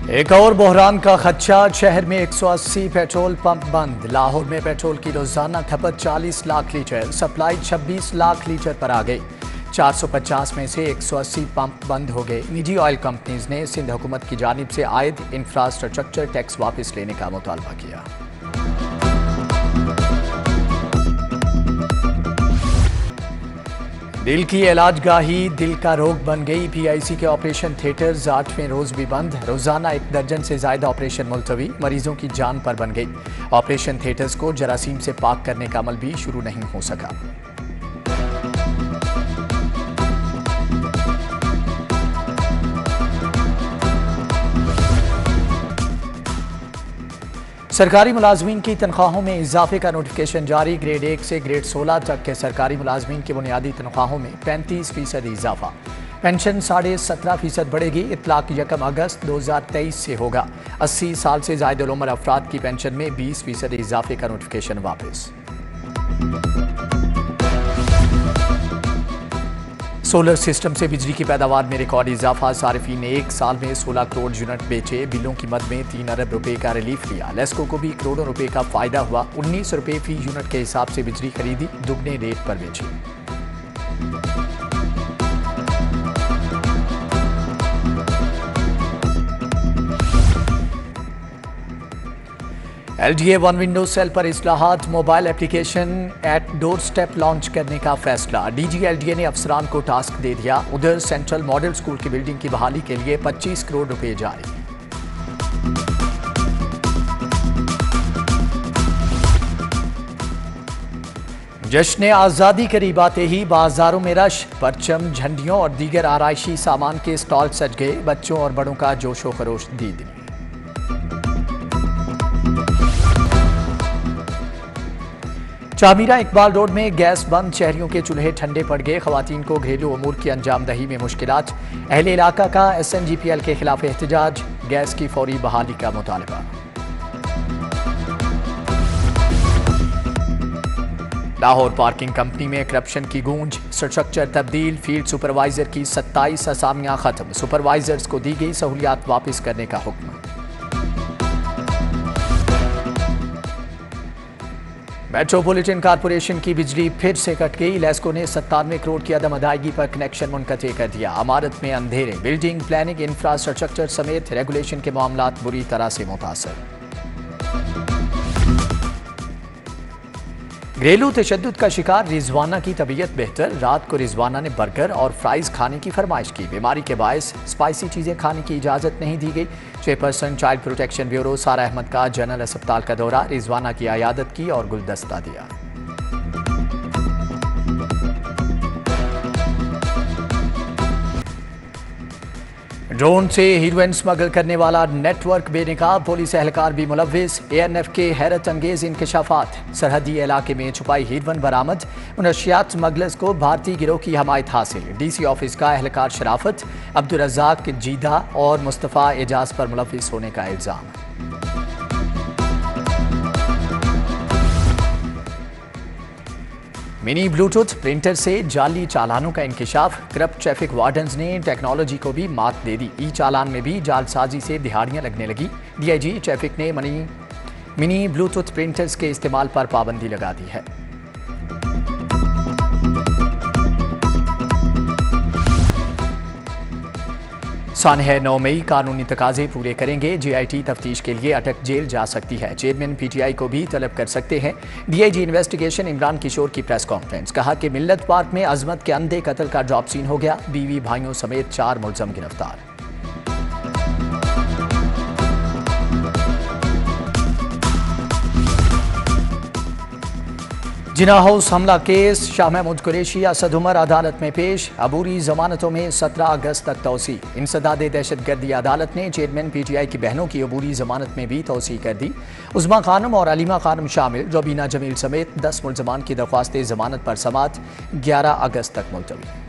एक और बहरान का खदशा। शहर में 180 पेट्रोल पंप बंद। लाहौर में पेट्रोल की रोजाना खपत 40 lakh litre, supply 26 lakh litre पर आ गई। 450 में से 180 पंप बंद हो गए। निजी ऑयल कंपनीज ने सिंध हुकूमत की जानिब से आयद इंफ्रास्ट्रक्चर टैक्स वापस लेने का मुतालबा किया। दिल की इलाजगाही दिल का रोग बन गई। PIC के ऑपरेशन थिएटर्स 8वें रोज भी बंद। रोजाना 1 दर्जन से ज्यादा ऑपरेशन मुलतवी, मरीजों की जान पर बन गई। ऑपरेशन थिएटर्स को जरासीम से पाक करने का अमल भी शुरू नहीं हो सका। सरकारी मुलाजमीन की तनख्वाहों में इजाफे का नोटिफिकेशन जारी। ग्रेड 1 से ग्रेड 16 तक के सरकारी मुलाजमीन की बुनियादी तनख्वाहों में 35% इजाफा। पेंशन 17.5% बढ़ेगी। इतलाक 1 अगस्त 2023 से होगा। 80 साल से ज़ायद उम्र अफराद की पेंशन में 20% इजाफे का नोटिफिकेशन वापस। सोलर सिस्टम से बिजली की पैदावार में रिकॉर्ड इजाफा। सारिफीन ने 1 साल में 16 करोड़ यूनिट बेचे। बिलों की मद में 3 अरब रुपए का रिलीफ लिया। लेस्को को भी करोड़ों रुपए का फायदा हुआ। 19 रुपए फी यूनिट के हिसाब से बिजली खरीदी, दुगने रेट पर बेची। LDA वन विंडो सेल पर इस्लाहात। Mobile application at doorstep launch करने का फैसला। DG LDA ने अफसरान को टास्क दे दिया। उधर सेंट्रल मॉडल स्कूल की बिल्डिंग की बहाली के लिए 25 करोड़ रुपए जारी। जश्न आज़ादी करीब आते ही बाजारों में रश। परचम, झंडियों और दीगर आराइशी सामान के स्टॉल सज गए। बच्चों और बड़ों का जोशो खरोश दीद। चामीरा इकबाल रोड में गैस बंद। शहरियों के चूल्हे ठंडे पड़ गए। खवातीन को घरेलू अमूर की अंजामदही में मुश्किलात। अहले इलाका का SNGPL के खिलाफ एहतजाज। गैस की फौरी बहाली का मुतालबा। लाहौर पार्किंग कंपनी में करप्शन की गूंज। स्ट्रक्चर तब्दील। फील्ड सुपरवाइजर की 27 असामियां खत्म। सुपरवाइजर्स को दी गई सहूलियात वापस करने का हुक्म। मेट्रोपॉलिटन कॉरपोरेशन की बिजली फिर से कट गई। लेस्को ने 97 करोड़ की अदम अदायगी पर कनेक्शन मुनक़ते कर दिया। इमारत में अंधेरे। बिल्डिंग प्लानिंग, इंफ्रास्ट्रक्चर समेत रेगुलेशन के मामलात बुरी तरह से मुतासर। घरेलू तशद्दुद का शिकार रिजवाना की तबीयत बेहतर। रात को रिजवाना ने बर्गर और फ्राइज खाने की फरमाइश की। बीमारी के बायस स्पाइसी चीजें खाने की इजाजत नहीं दी गई। चेयरपर्सन चाइल्ड प्रोटेक्शन ब्यूरो सारा अहमद का जनरल अस्पताल का दौरा। रिजवाना की अयादत की और गुलदस्ता दिया। ड्रोन से हीरोइन स्मगल करने वाला नेटवर्क बेनकाब। पुलिस एहलकार भी मुलव्विस। ANF के हैरत अंगेज इंकशाफात। सरहदी इलाके में छुपाई हीरोइन बरामद। मुनशियात स्मगलर्स को भारतीय गिरोह की हमायत हासिल। DC ऑफिस का एहलकार शराफत। अब्दुल रज़ाक जीदा और मुस्तफ़ा एजाज पर मुलव्विस होने का इल्जाम। मिनी ब्लूटूथ प्रिंटर से जाली चालानों का इंकिशाफ। करप्ट ट्रैफिक वार्डन्स ने टेक्नोलॉजी को भी मात दे दी। चालान में भी जालसाजी से दिहाड़ियां लगने लगी। DIG ट्रैफिक ने मिनी ब्लूटूथ प्रिंटर्स के इस्तेमाल पर पाबंदी लगा दी है। सानह 9 मई कानूनी तकाजे पूरे करेंगे। JIT तफ्तीश के लिए अटक जेल जा सकती है। चेयरमैन PTI को भी तलब कर सकते हैं। DIG investigation. इमरान किशोर की प्रेस कॉन्फ्रेंस। कहा कि मिल्लत पार्क में अजमत के अंधे कत्ल का ड्रॉप सीन हो गया। बीवी भाइयों समेत 4 मुलजम गिरफ्तार। जिना हाउस हमला केस। शाह महमूद कुरैशी, असद उमर अदालत में पेश। अबूरी जमानतों में 17 अगस्त तक तौसी। इंसदाद दहशतगर्दी अदालत ने चेयरमैन PTI की बहनों की अबूरी जमानत में भी तौसी कर दी। उस्मा खानम और अलीमा खानम शामिल। रबीना जमील समेत 10 मुलजमान की दरख्वास्त जमानत पर समात 11 अगस्त तक मुलतवी।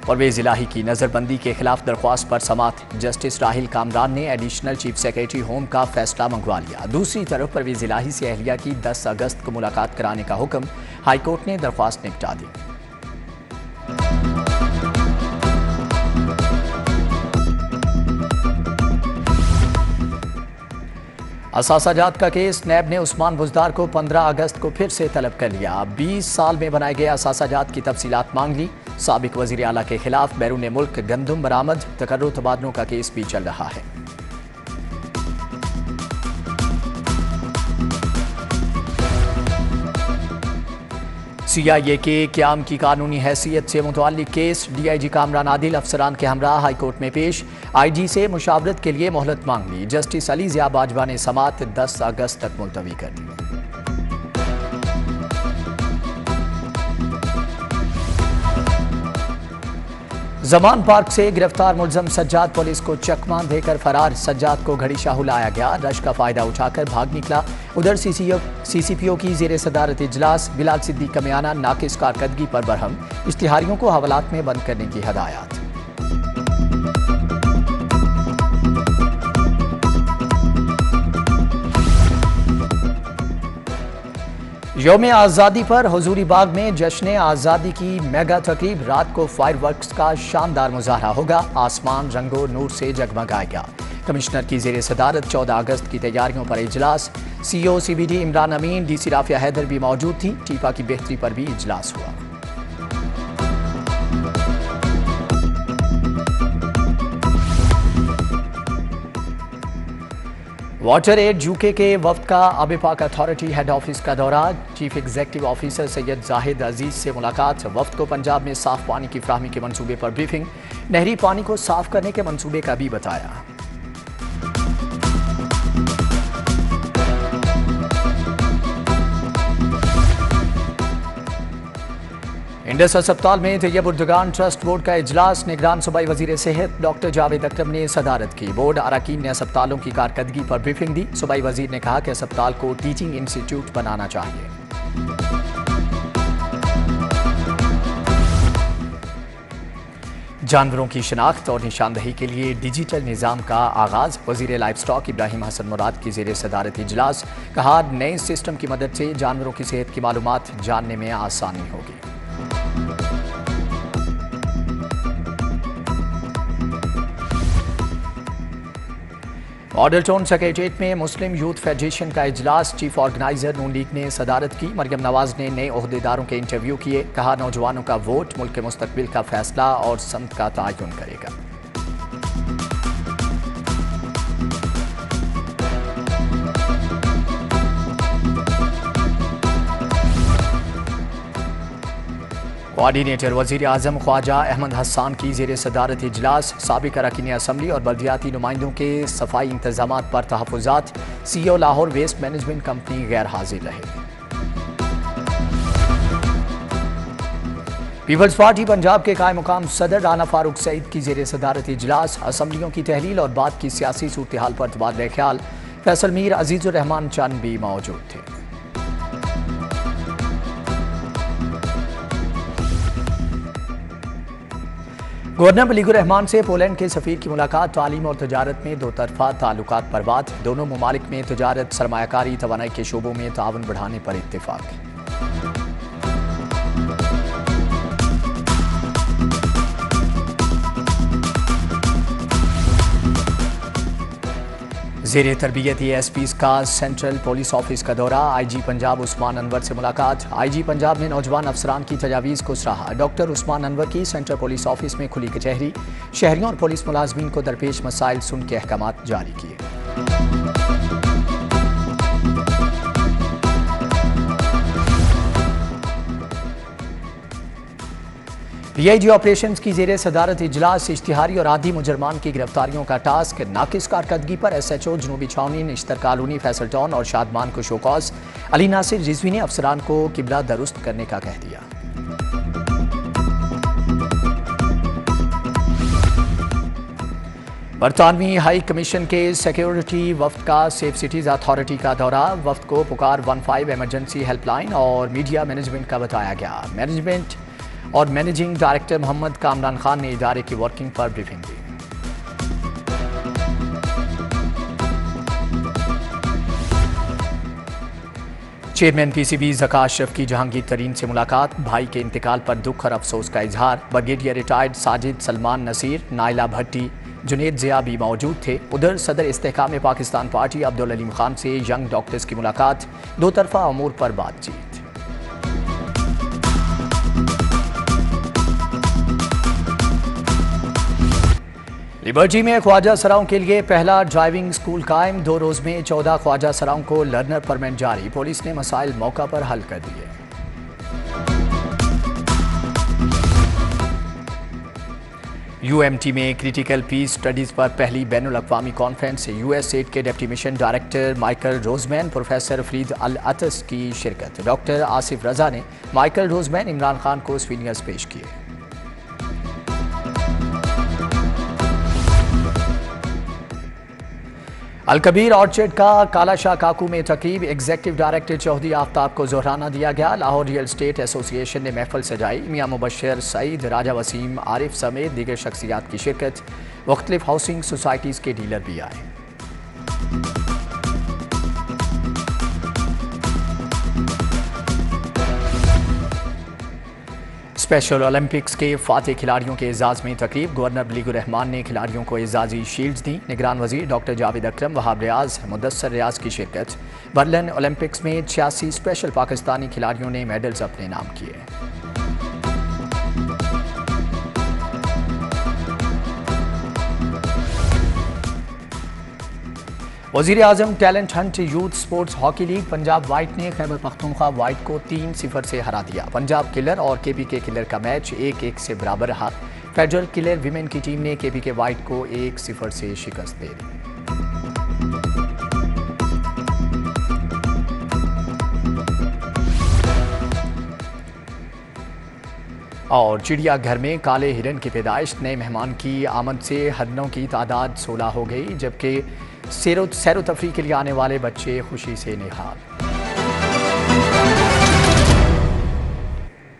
परवेज इलाही की नज़रबंदी के खिलाफ दरख्वास्त पर समात। जस्टिस राहिल कामरान ने एडिशनल चीफ सेक्रेटरी होम का फैसला मंगवा लिया। दूसरी तरफ परवेज इलाही से अहलिया की 10 अगस्त को मुलाकात कराने का हुक्म हाईकोर्ट ने दरख्वास्त निपटा दी। असासाजात का केस, नैब ने उस्मान बुजदार को 15 अगस्त को फिर से तलब कर लिया। 20 साल में बनाए गए असासाजात की तफसीलात मांग ली। साबिक वजीर आला के खिलाफ बैरून मुल्क गंदम बरामद, तकर्रुर तबादलों का केस भी चल रहा है। CIA के क़याम की कानूनी हैसियत से मुतअल्लिक केस, DIG कामरान आदिल अफसरान के हमरा हाई कोर्ट में पेश। IG से मुशावरत के लिए मोहलत मांग ली। जस्टिस अली ज़िया बाजवा ने समाअत 10 अगस्त तक मुलतवी कर दी। जमान पार्क से गिरफ्तार मुलजम सज्जाद पुलिस को चकमा देकर फरार। सज्जाद को घड़ी शाहू लाया गया, रश का फायदा उठाकर भाग निकला। उधर CCPO की ज़ेरे सदारत इजलास, बिलाल सिद्दीक का बयाना नाकिस कारकर्दगी पर बरहम। इश्तिहारियों को हवालात में बंद करने की हदायत। यौम आज़ादी पर हुजूरी बाग में जश्न आज़ादी की मेगा तकरीब। रात को फायरवर्क्स का शानदार मुजाहरा होगा। आसमान रंगो नूर से जगमगाएगा। कमिश्नर की ज़ेरे सदारत 14 अगस्त की तैयारियों पर इजलास। CEO CBD इमरान अमीन, DC राफिया हैदर भी मौजूद थी। टीपा की बेहतरी पर भी इजलास हुआ। वाटर एड UK के वफ्द का आब पाक अथॉरिटी हेड ऑफिस का दौरा। Chief executive officer Syed Zahid Aziz से मुलाकात। वफ्द को पंजाब में साफ पानी की फ्राहमी के मंसूबे पर ब्रीफिंग। नहरी पानी को साफ करने के मंसूबे का भी बताया। इंडस अस्पताल में तैयब उर्दगान ट्रस्ट बोर्ड का इजलास। निगरान सूबाई वजीर सेहत डॉक्टर जावेद अकरम ने सदारत की। बोर्ड अरकान ने अस्पतालों की कारकर्दगी पर ब्रीफिंग दी। सूबाई वजीर ने कहा कि अस्पताल को टीचिंग इंस्टीट्यूट बनाना चाहिए। जानवरों की शिनाख्त और निशानदही के लिए डिजिटल निज़ाम का आगाज। वजीर लाइफ स्टॉक इब्राहिम हसन मुराद की ज़ेरे सदारत इजलास। कहा, नए सिस्टम की मदद से जानवरों की सेहत की मालूमात जानने में आसानी होगी। मॉडल टाउन सेक्रेटेरिएट में मुस्लिम यूथ फेडरेशन का इजलास। चीफ ऑर्गेनाइजर नून लीग ने सदारत की। मरियम नवाज ने नए ओहदेदारों के इंटरव्यू किए। कहा, नौजवानों का वोट मुल्क के मुस्तकबिल का फैसला और समत का तयन करेगा। कोऑर्डिनेटर वजीर आजम ख्वाजा अहमद हसन की ज़ेरे सदारत इजलास। साबिक अरकान असम्बली और बल्दियाती नुमाइंदों के सफाई इंतजामात पर तहफ़्फ़ुज़ात। CEO Lahore waste management company गैर हाजिर रहे। पीपल्स पार्टी पंजाब के कायम मुकाम सदर राना फारूक सईद की ज़ेरे सदारत इजलास। असम्बलियों की तहलील और बाद की सियासी सूरत हाल पर तबादला ख्याल। फैसल मीर, अजीजुर रहमान चंद भी मौजूद थे। गवर्नर मलीकुर रहमान से पोलैंड के सफीर की मुलाकात। तालीम और तजारत में दो तरफा ताल्लुकात पर बात। दोनों ममालिक में तजारत, सरमायाकारी, तवानाई के शोबों में ताउन बढ़ाने पर इत्तेफाक। ज़ेरे तरबियत ASPs का सेंट्रल पुलिस ऑफिस का दौरा। IG पंजाब उस्मान अनवर से मुलाकात। IG पंजाब ने नौजवान अफसरान की तजावीज़ को सराहा। डॉक्टर उस्मान अनवर की सेंट्रल पुलिस ऑफिस में खुली कचहरी। शहरियों और पुलिस मुलाजमीन को दरपेश मसाइल सुन के अहकामात जारी किए। DIG ऑपरेशंस की ज़ेरे सदारत इजलास। इश्तिहारी और आधी मुजरमान की गिरफ्तारियों का टास्क। नाकिस कारकर्दगी पर SHO जनूबी छावनी, निश्तर कॉलोनी, फैसल टाउन और शादमान को शोकॉज। अली नासिर रिजवी ने अफसरान को किबला दुरुस्त करने का कह दिया। बरतानवी हाई कमीशन के सिक्योरिटी वफ्द का सेफ सिटीज अथॉरिटी का दौरा। वफ्द को पुकार 15 इमरजेंसी हेल्पलाइन और मीडिया मैनेजमेंट का बताया गया। मैनेजमेंट और मैनेजिंग डायरेक्टर मोहम्मद कामरान खान ने इदारे की वर्किंग पर ब्रीफिंग दी। चेयरमैन PCB ज़का अशरफ की जहांगीर तरीन से मुलाकात। भाई के इंतकाल पर दुख और अफसोस का इजहार। ब्रिगेडियर रिटायर्ड साजिद सलमान नसीर, नाइला भट्टी, जुनेद जिया भी मौजूद थे। उधर सदर इस्तेहकाम पाकिस्तान पार्टी अब्दुल अलीम खान से यंग डॉक्टर्स की मुलाकात, दो तरफा अमूर पर बातचीत। लिबर्टी में ख्वाजा सराओं के लिए पहला ड्राइविंग स्कूल कायम, 2 रोज में 14 ख्वाजा सराओं को लर्नर परमिट जारी। पुलिस ने मसाइल मौका पर हल कर दिए। UMT में क्रिटिकल पीस स्टडीज पर पहली बैनुल अक़वामी कॉन्फ्रेंस, USAID के deputy mission director Michael Rosemann, professor Farid Alatas की शिरकत। डॉक्टर आसिफ रजा ने माइकल रोजमैन इमरान खान को स्वीनियर्स पेश किए। अलकबीर ऑर्चर्ड का काला शाह काकू में तकरीब, एग्जीक्यूटिव डायरेक्टर चौधरी आफ्ताब को जोहराना दिया गया। लाहौर रियल एस्टेट एसोसिएशन ने महफिल सजाई। मियां मुबशर सईद, राजा वसीम, आरिफ समेत दीगर शख्सियात की शिरकत। मुख्तलिफ हाउसिंग सोसाइटीज़ के डीलर भी आए। स्पेशल ओलंपिक्स के फातेह खिलाड़ियों के एजाज में तकरीब, गवर्नर बलीगुर रहमान ने खिलाड़ियों को एजाजी शील्ड्स दी। निगरान वजीर डॉक्टर जावेद अकरम, वहाब रियाज, मुदस्सर रियाज की शिरकत। बर्लिन ओलंपिक्स में 86 स्पेशल पाकिस्तानी खिलाड़ियों ने मेडल्स अपने नाम किए। वज़ीर आज़म talent hunt youth sports hockey league, Punjab white ने खैबर पख्तूनख्वा वाइट को 3-0 से हरा दिया। पंजाब किलर और KPK किलर का मैच 1-1 से बराबर रहा। फेडरल किलर विमेन की टीम ने KPK वाइट को 1-0 से शिकस्त दे दी। और चिड़ियाघर में काले हिरन की पैदाइश, नए मेहमान की आमद से हरनों की तादाद 16 हो गई, जबकि सैरो तफरी के लिए आने वाले बच्चे खुशी से निहाल।